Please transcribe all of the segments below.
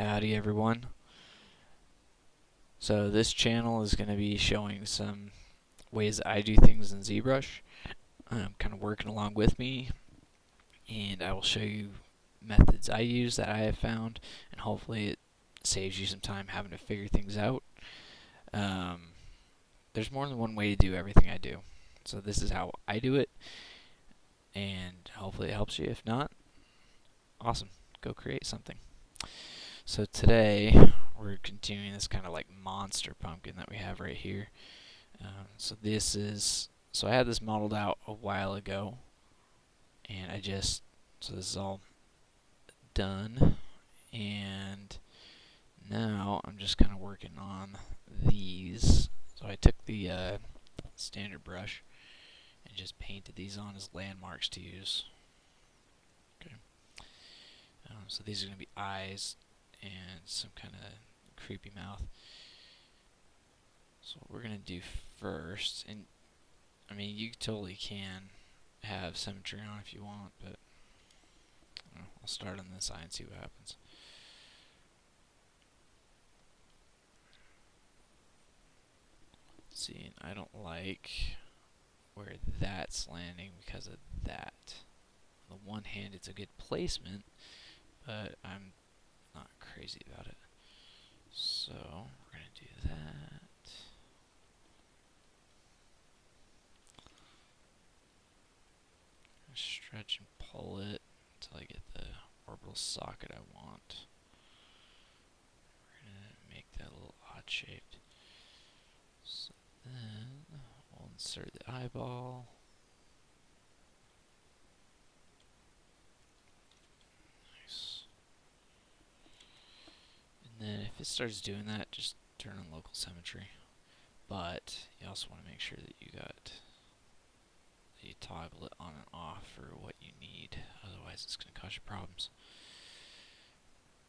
Howdy everyone. So this channel is going to be showing some ways that I do things in ZBrush. Kind of working along with me, and I will show you methods I use that I have found, and hopefully it saves you some time having to figure things out. There's more than one way to do everything I do. So this is how I do it, and hopefully it helps you. If not, awesome. Go create something. So today we're continuing this kind of like monster pumpkin that we have right here. So I had this modeled out a while ago, and so this is all done, and now I'm just kind of working on these. So I took the standard brush and just painted these on as landmarks to use. Okay. So these are going to be eyes and some kind of creepy mouth. So what we're going to do first, and I mean you totally can have symmetry on if you want, but I'll start on this eye and see what happens. See, I don't like where that's landing because of that. On the one hand, it's a good placement, but I'm not crazy about it. So we're going to do that. Stretch and pull it until I get the orbital socket I want. We're going to make that a little odd shaped. So then we'll insert the eyeball. Nice. And then if it starts doing that, just turn on local symmetry. But you also want to make sure that you toggle it on and off for what you need, otherwise it's going to cause you problems.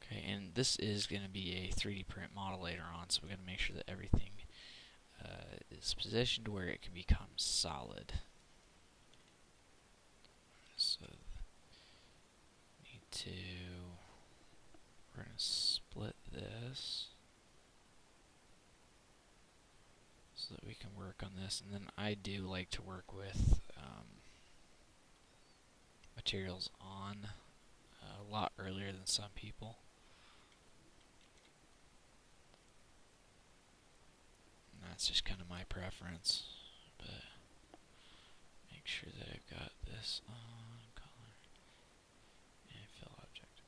Okay, and this is going to be a 3D print model later on, so we're going to make sure that everything is positioned where it can become solid. So we're going to split this so that we can work on this, and then I do like to work with materials on a lot earlier than some people. And that's just kind of my preference, but make sure that I've got this on color and fill object.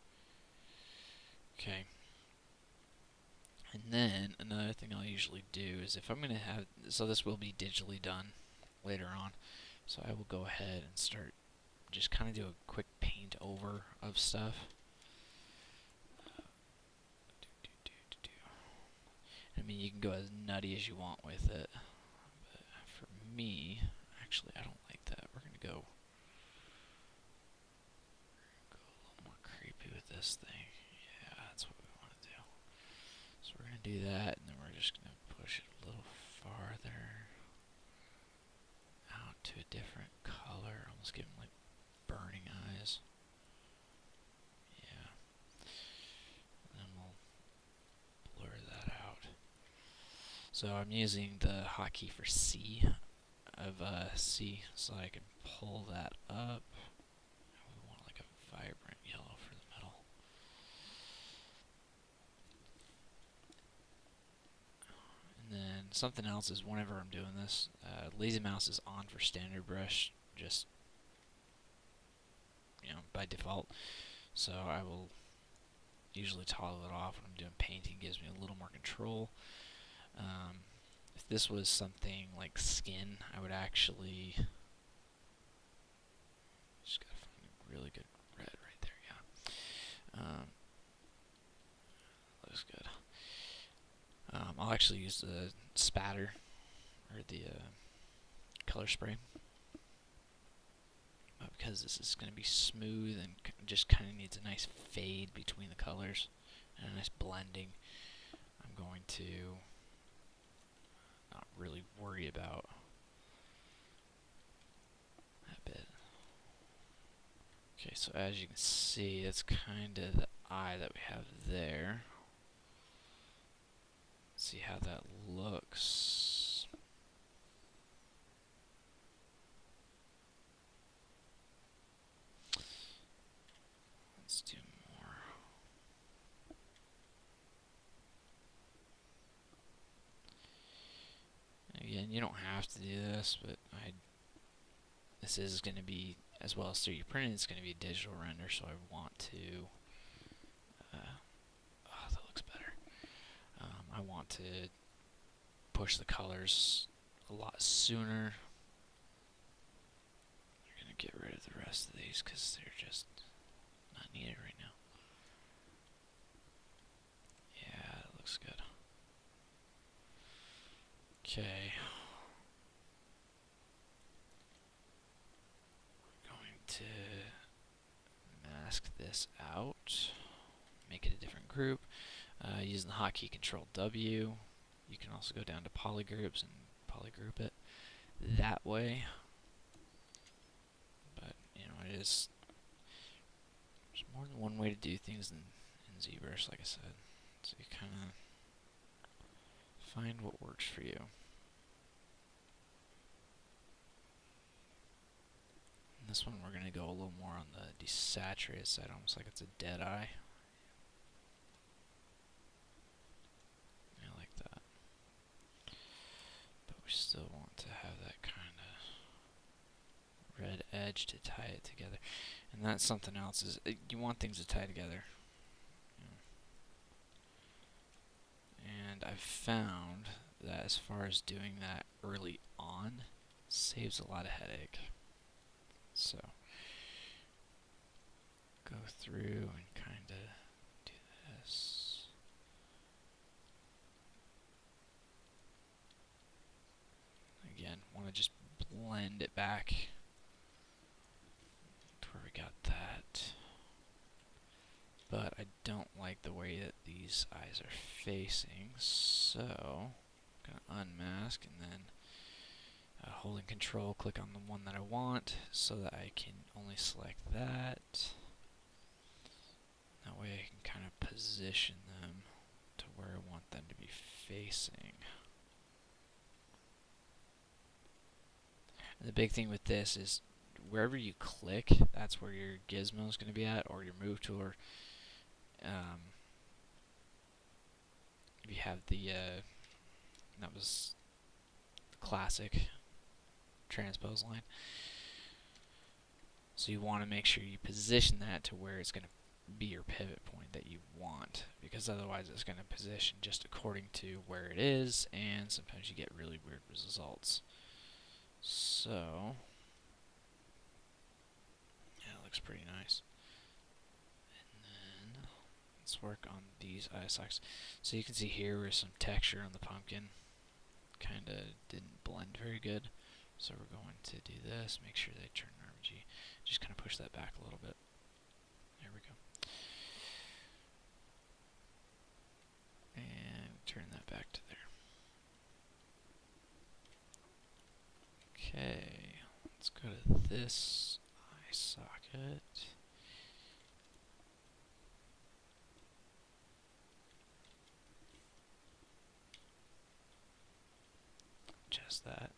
Okay. And then another thing I'll usually do is if I'm going to have, so this will be digitally done later on, so I will go ahead and start just kind of do a quick paint over of stuff. I mean, you can go as nutty as you want with it, but for me, actually, I don't like that. We're going to go a little more creepy with this thing. Yeah, that's what we want to do. So we're going to do that, and then we're just going to push it a little farther out to a different color, almost give them like burning eyes. Yeah. And then we'll blur that out. So I'm using the hotkey for C of C, so I can pull that up. We want like a vibrant yellow for the middle. And then something else is whenever I'm doing this, lazy mouse is on for standard brush, just by default. So I will usually toggle it off when I'm doing painting. Gives me a little more control. If this was something like skin, I would actually just gotta find a really good red right there. Yeah, looks good. I'll actually use the spatter or the color spray, because this is going to be smooth and just kind of needs a nice fade between the colors and a nice blending. I'm going to not really worry about that bit. Okay, so as you can see, that's kind of the eye eye that we have there. Let's see how that looks. Let's do more. Again, you don't have to do this, but this is going to be, as well as 3D printed, it's going to be a digital render, so I want to, oh, that looks better. I want to push the colors a lot sooner. I'm going to get rid of the rest of these because they're just not needed right now. Yeah, that looks good. Okay. To mask this out, make it a different group, using the hotkey Control W. You can also go down to polygroups and polygroup it that way. But you know, there's more than one way to do things in ZBrush, like I said. So you kind of find what works for you. This one we're going to go a little more on the desaturated side, almost like it's a dead eye. I like that. But we still want to have that kind of red edge to tie it together. And that's something else, is you want things to tie together. And I've found that as far as doing that early on, saves a lot of headache. So, go through and kind of do this. Again, want to just blend it back to where we got that. But I don't like the way that these eyes are facing, so I'm going to unmask and then holding Control, click on the one that I want so that I can only select that. That way I can kind of position them to where I want them to be facing. And the big thing with this is wherever you click, that's where your gizmo is going to be at, or your move tool. Or, if you have the, that was the classic transpose line. So you want to make sure you position that to where it's going to be your pivot point that you want, because otherwise it's going to position just according to where it is, and sometimes you get really weird results. So yeah, it looks pretty nice. And then let's work on these eye sockets. So you can see here where some texture on the pumpkin kind of didn't blend very good. So we're going to do this, make sure they turn RGB. Just kind of push that back a little bit. There we go. And turn that back to there. Okay, let's go to this eye socket. Just that.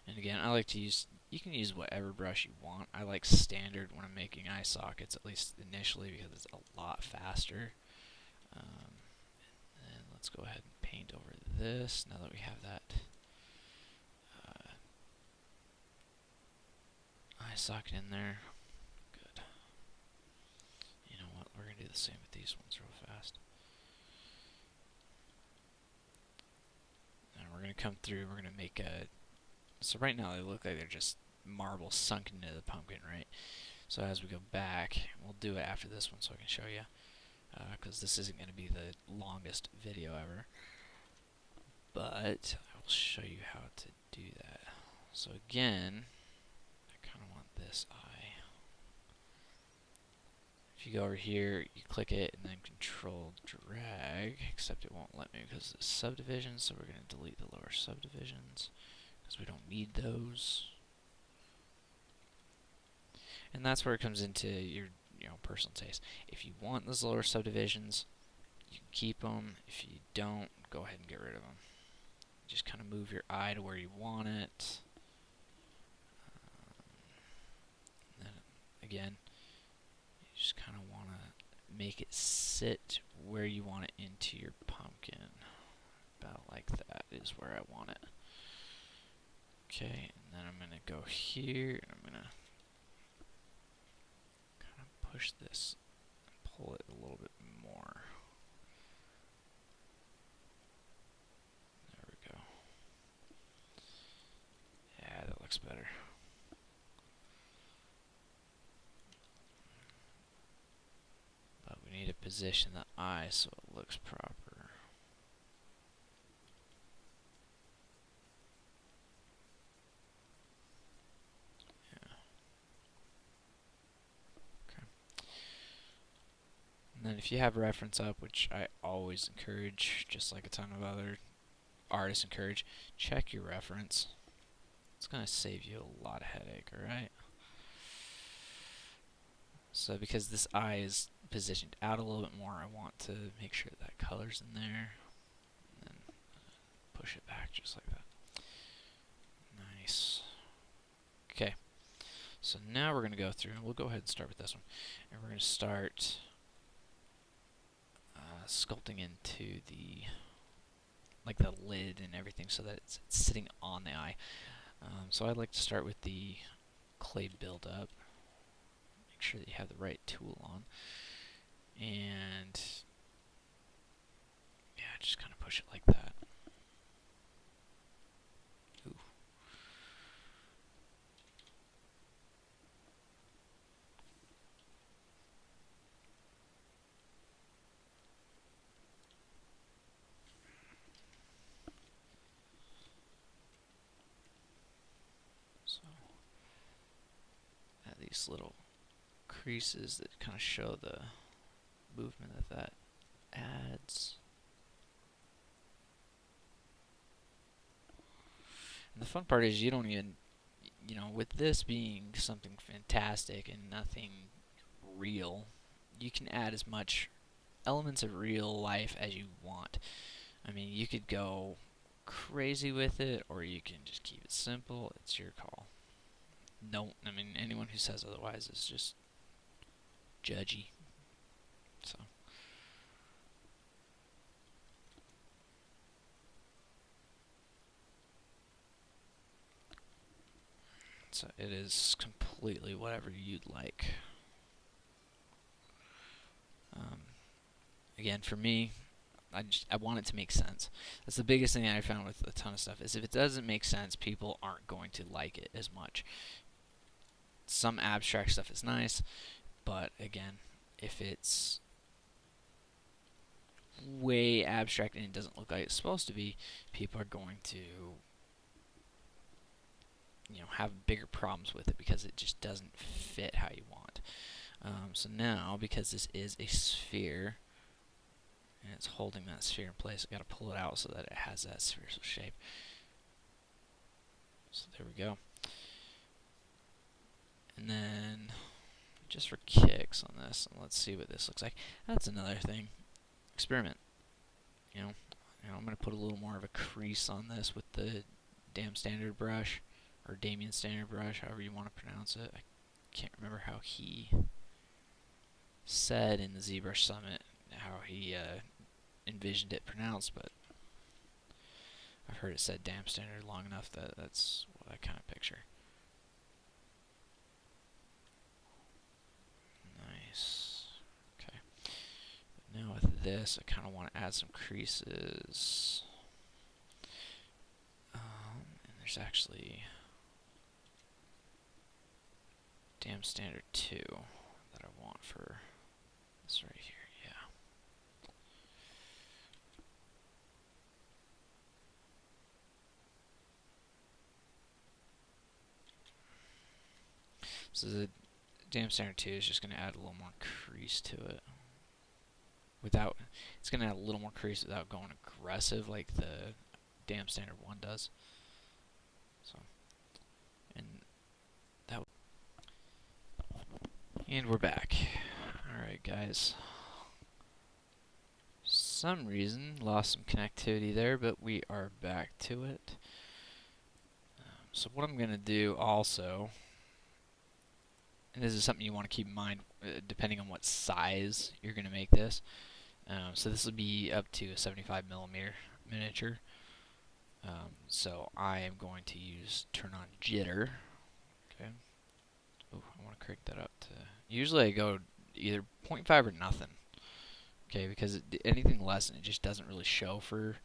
And again, I like to use, you can use whatever brush you want. I like standard when I'm making eye sockets, at least initially, because it's a lot faster. And let's go ahead and paint over this now that we have that eye socket in there. Good. You know what, we're going to do the same with these ones real fast. And we're going to come through, we're going to make a, so right now they look like they're just marble sunk into the pumpkin, right? So as we go back, we'll do it after this one so I can show you, because this isn't going to be the longest video ever. But I will show you how to do that. So again, I kind of want this eye. If you go over here, you click it and then Control drag, except it won't let me because it's subdivisions, so we're going to delete the lower subdivisions, because we don't need those. And that's where it comes into your personal taste. If you want those lower subdivisions, you can keep them. If you don't, go ahead and get rid of them. Just kind of move your eye to where you want it. Then again, you just kind of want to make it sit where you want it into your pumpkin. About like that is where I want it. Okay, and then I'm going to go here, and I'm going to kind of push this and pull it a little bit more. There we go. Yeah, that looks better. But we need to position the eye so it looks proper. And then if you have reference up, which I always encourage, just like a ton of other artists encourage, check your reference. It's going to save you a lot of headache, alright? So because this eye is positioned out a little bit more, I want to make sure that color's in there. And then push it back just like that. Nice. Okay. So now we're going to go through, and we'll go ahead and start with this one. And we're going to start sculpting into the lid and everything so that it's sitting on the eye. So I'd like to start with the clay build-up. Make sure that you have the right tool on. And yeah, just kind of push it like that. Ooh. So add these little creases that kind of show the movement that adds. And the fun part is you don't even, with this being something fantastic and nothing real, you can add as much elements of real life as you want. I mean, you could go crazy with it, or you can just keep it simple. It's your call. No, I mean, anyone who says otherwise is just judgy. So it is completely whatever you'd like. Again, for me, I want it to make sense. That's the biggest thing I found with a ton of stuff, is if it doesn't make sense, people aren't going to like it as much. Some abstract stuff is nice, but again, if it's way abstract and it doesn't look like it's supposed to be, people are going to have bigger problems with it because it just doesn't fit how you want. So now, because this is a sphere, and it's holding that sphere in place, I've got to pull it out so that it has that spherical shape. So there we go. And then, just for kicks on this, let's see what this looks like. That's another thing. Experiment. I'm going to put a little more of a crease on this with the Damn Standard brush, or Damien Standard brush, however you want to pronounce it. I can't remember how he said in the ZBrush Summit how he envisioned it pronounced, but I've heard it said Damn Standard long enough that that's what I kind of picture. Nice. Okay. But now with this, I kind of want to add some creases. And there's actually Damn Standard 2 that I want for this right here. Yeah. So the Damn Standard 2 is just going to add a little more crease to it. It's going to add a little more crease without going aggressive like the Damn Standard 1 does. So, and we're back. Alright guys, some reason lost some connectivity there, but we are back to it. So what I'm going to do also, and this is something you want to keep in mind depending on what size you're going to make this. So this will be up to a 75 millimeter miniature. So I am going to turn on jitter. Okay. Oh, I want to crank that up to. Usually I go either 0.5 or nothing. Okay, because anything less than it just doesn't really show for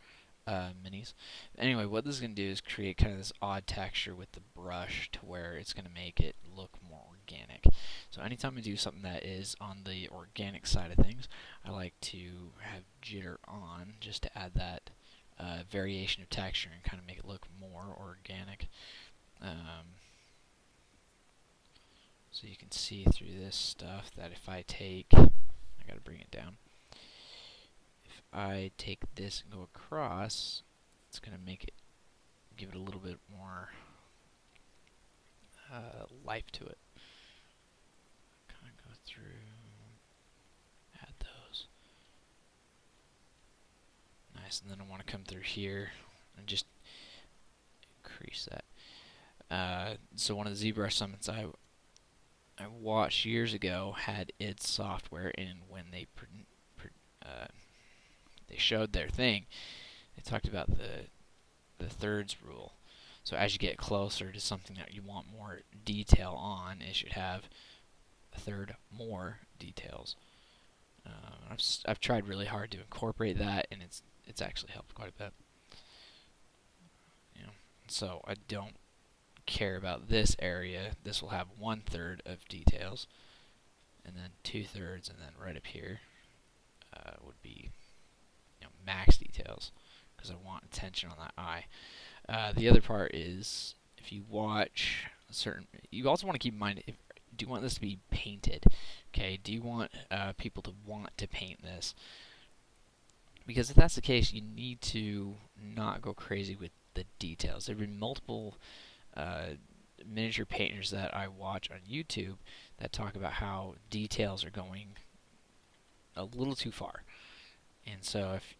minis. Anyway, what this is going to do is create kind of this odd texture with the brush to where it's going to make it look more organic. So anytime I do something that is on the organic side of things, I like to have jitter on just to add that variation of texture and kind of make it look more organic. So you can see through this stuff that if I take, I gotta bring it down. If I take this and go across, it's gonna make it, give it a little bit more life to it. Kind of go through, add those. Nice, and then I want to come through here and just increase that. So one of the ZBrush summits I watched years ago had its software, and when they showed their thing, they talked about the thirds rule. So as you get closer to something that you want more detail on, it should have a third more details. I've tried really hard to incorporate that, and it's actually helped quite a bit. You know, so I don't care about this area. This will have 1/3 of details, and then 2/3, and then right up here would be max details, because I want attention on that eye. The other part is, if you watch a certain, you also want to keep in mind, do you want this to be painted? Okay, do you want people to want to paint this? Because if that's the case, you need to not go crazy with the details. There have been multiple miniature painters that I watch on YouTube that talk about how details are going a little too far. And so if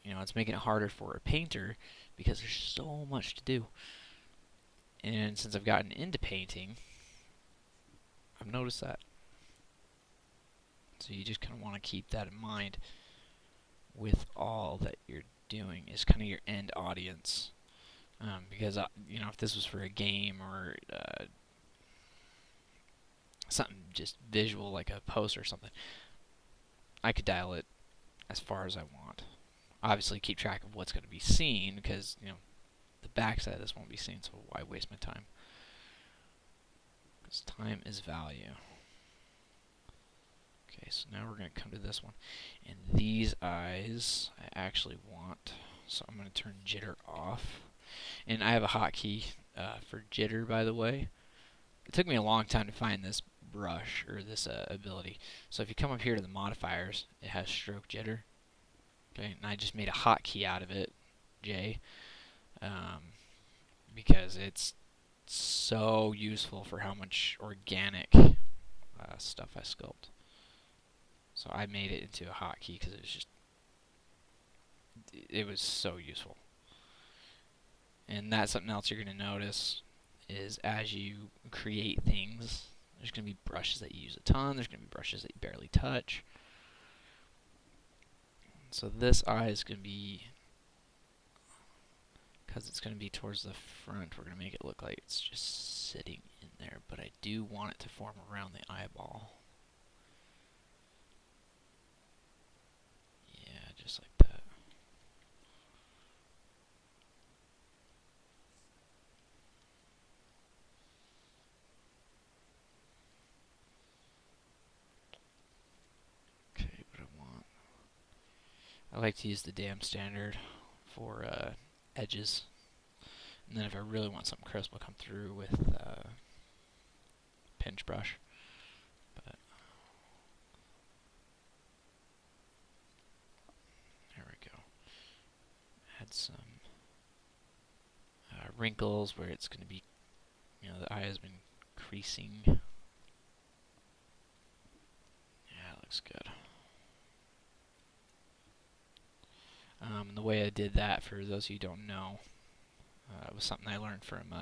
it's making it harder for a painter because there's so much to do. And since I've gotten into painting, I've noticed that. So you just kind of want to keep that in mind with all that you're doing, is kind of your end audience. Because if this was for a game or something just visual like a post or something, I could dial it as far as I want. Obviously keep track of what's going to be seen, because the backside of this won't be seen, so why waste my time? Because time is value. Okay, so now we're going to come to this one, and these eyes I actually want, so I'm going to turn jitter off. And I have a hotkey for jitter, by the way. It took me a long time to find this brush, or this ability. So if you come up here to the modifiers, it has stroke jitter. Okay, and I just made a hotkey out of it, J, because it's so useful for how much organic stuff I sculpt. So I made it into a hotkey because it was so useful. And that's something else you're going to notice, is as you create things, there's going to be brushes that you use a ton, there's going to be brushes that you barely touch. So this eye is going to be, because it's going to be towards the front, we're going to make it look like it's just sitting in there, but I do want it to form around the eyeball. Yeah, just like that. Okay, what I want. I like to use the damn standard for edges. And then if I really want something crisp, I'll come through with pinch brush. But there we go. Add some wrinkles where it's going to be, the eye has been creasing. looks good. And the way I did that, for those of you who don't know, was something I learned from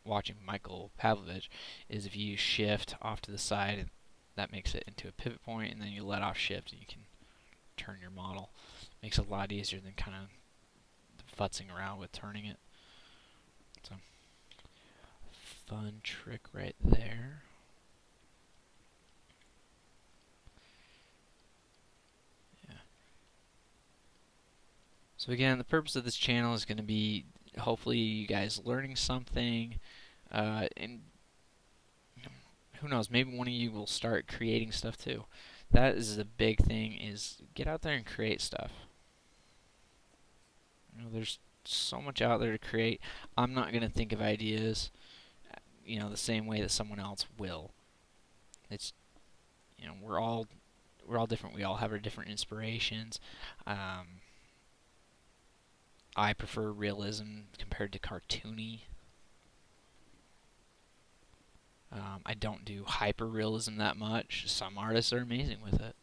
watching Michael Pavlovich, is if you use shift off to the side, that makes it into a pivot point, and then you let off shift and you can turn your model. Makes it a lot easier than kind of futzing around with turning it. So, fun trick right there. Yeah. So again, the purpose of this channel is going to be hopefully you guys learning something, and who knows, maybe one of you will start creating stuff too. That is the big thing, is get out there and create stuff. There's so much out there to create. I'm not going to think of ideas, the same way that someone else will. It's, we're all different. We all have our different inspirations. I prefer realism compared to cartoony. I don't do hyper realism that much. Some artists are amazing with it.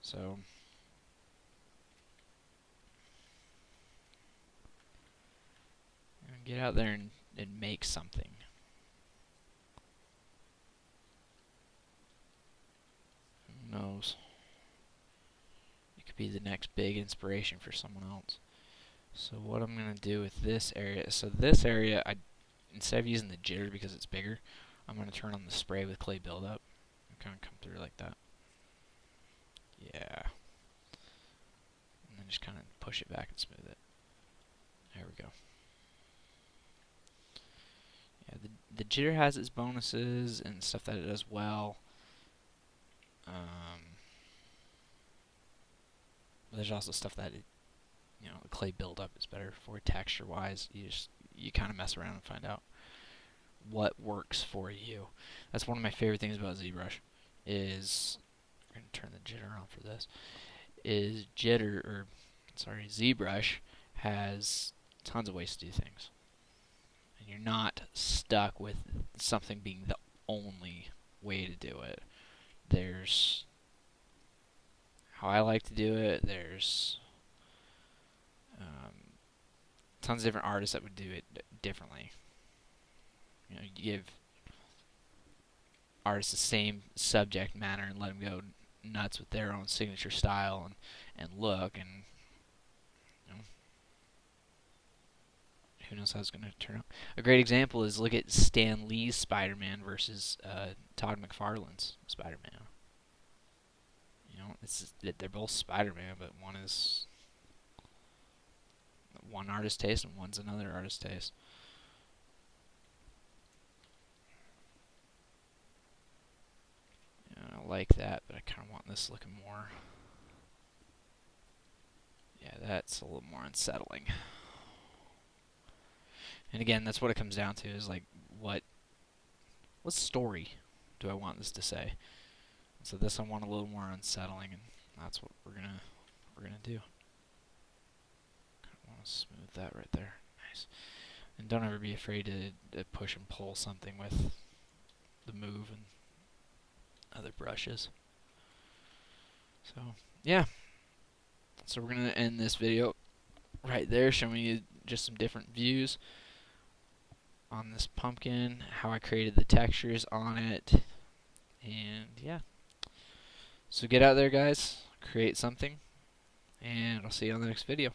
So, get out there and make something. Who knows? You could be the next big inspiration for someone else. So what I'm going to do with this area, instead of using the jitter because it's bigger, I'm going to turn on the spray with clay buildup and kind of come through like that. Yeah. And then just kind of push it back and smooth it. There we go. Yeah, the jitter has its bonuses and stuff that it does well. But there's also stuff that the clay buildup is better for texture-wise. You kind of mess around and find out what works for you. That's one of my favorite things about ZBrush. Is I'm gonna turn the jitter on for this. ZBrush has tons of ways to do things, and you're not stuck with something being the only way to do it. There's how I like to do it. There's tons of different artists that would do it differently. You give artists the same subject matter and let them go nuts with their own signature style and look, and who knows how it's going to turn out. A great example is look at Stan Lee's Spider-Man versus Todd McFarlane's Spider-Man. They're both Spider-Man, but one is one artist's taste and one's another artist's taste. I like that, but I kind of want this looking more. Yeah, that's a little more unsettling. And again, that's what it comes down to, is like what story do I want this to say? So this I want a little more unsettling, and that's what we're gonna do. Kind of want to smooth that right there. Nice. And don't ever be afraid to push and pull something with the move and other brushes. So yeah. So we're gonna end this video right there, showing you just some different views on this pumpkin, how I created the textures on it, and yeah. So get out there, guys, create something, and I'll see you on the next video.